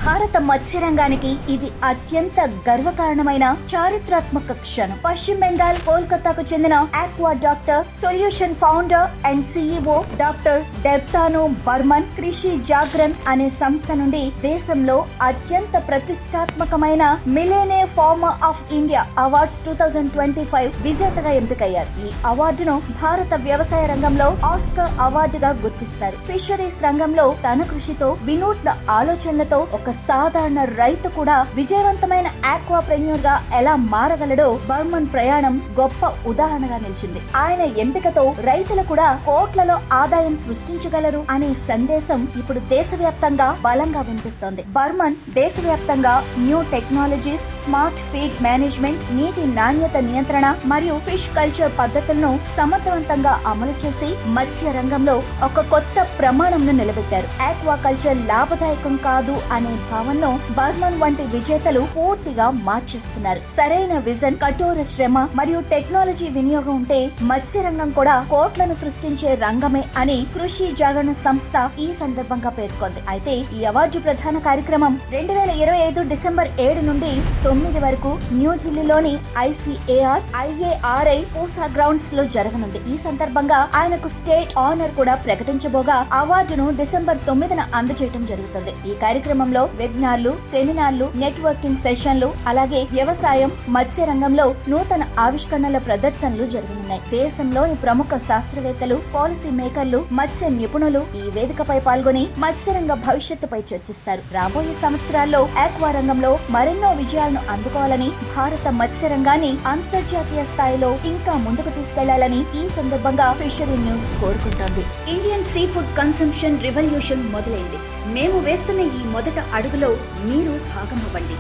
భారత మత్స్య రంగానికి ఇది అత్యంత గర్వకారణమైన చారిత్రాత్మక క్షణం. పశ్చిమ బెంగాల్ కోల్కతాకు చెందిన aqua doctor solution founder and CEO doctor Debtanu Barman Krishi Jagran అనే సంస్థ నుండి దేశంలో అత్యంత ప్రతిష్టాత్మకమైన millennium farmer of India awards 2025 విజేతగా ఎంపికయ్యారు. ఈ అవార్డును భారత వ్యవసాయ రంగంలో ఆస్కర్ అవార్డుగా గుర్తిస్తారు. ఫిషరీస్ రంగంలో తన కృషితో వినూత్న ఆలోచనలతో ఒక సాధారణ రైతు కూడా విజయవంతమైన ఆక్వాప్రెన్యూర్ గా ఎలా మారగలడో బర్మన్ ప్రయాణం గొప్ప ఉదాహరణగా నిలిచింది. ఆయన ఎంపికతో రైతులు కూడా కోట్లలో ఆదాయం సృష్టించగలరు అనే సందేశం ఇప్పుడు దేశవ్యాప్తంగా బలంగా వినిపిస్తోంది. బర్మన్ దేశవ్యాప్తంగా new technologies, smart feed management, నీటి నాణ్యత నియంత్రణ మరియు ఫిష్ కల్చర్ పద్ధతులను సమర్థవంతంగా అమలు చేసి మత్స్య రంగంలో ఒక కొత్త ప్రమాణంను నిలబెట్టారు. ఆక్వా కల్చర్ లాభదాయకం కాదు అనే భావనను బర్మన్ వంటి విజేతలు పూర్తిగా మార్చేస్తున్నారు. సరైన విజన్, కఠోర శ్రమ మరియు టెక్నాలజీ వినియోగం ఉంటే మత్స్య రంగం కూడా కోట్లను సృష్టించే రంగమే అని కృషి జాగరణ సంస్థ ఈ సందర్భంగా పేర్కొంది. అయితే ఈ అవార్డు ప్రధాన కార్యక్రమం 2025 డిసెంబర్ 7 నుండి 9 వరకు న్యూఢిల్లీలోని ICAR-IARI పూసా గ్రౌండ్స్ లో జరగనుంది. ఈ సందర్భంగా ఆయనకు స్టేట్ ఆనర్ కూడా ప్రకటించబోగా అవార్డును డిసెంబర్ 9న అందజేయడం జరుగుతుంది. ఈ కార్యక్రమంలో వెబినార్లు, సెమినార్లు, నెట్వర్కింగ్ సెషన్లు, అలాగే వ్యవసాయం, మత్స్య రంగంలో నూతన ఆవిష్కరణల ప్రదర్శనలు జరగనున్నాయి. దేశంలోని ప్రముఖ శాస్త్రవేత్తలు, పాలసీ మేకర్లు, మత్స్య నిపుణులు ఈ వేదికపై పాల్గొని మత్స్యరంగ భవిష్యత్తుపై చర్చిస్తారు. రాబోయే సంవత్సరాల్లో ఆక్వా రంగంలో మరెన్నో విజయాలను అందుకోవాలని, భారత మత్స్య రంగాన్ని అంతర్జాతీయ స్థాయిలో ఇంకా ముందుకు తీసుకెళ్లాలని ఈ సందర్భంగా ఫిషరీ న్యూస్ కోరుకుంటోంది. Indian seafood consumption revolution మొదలైంది. మేము వేస్తున్న ఈ మొదట అడుగులో మీరు భాగమవ్వండి.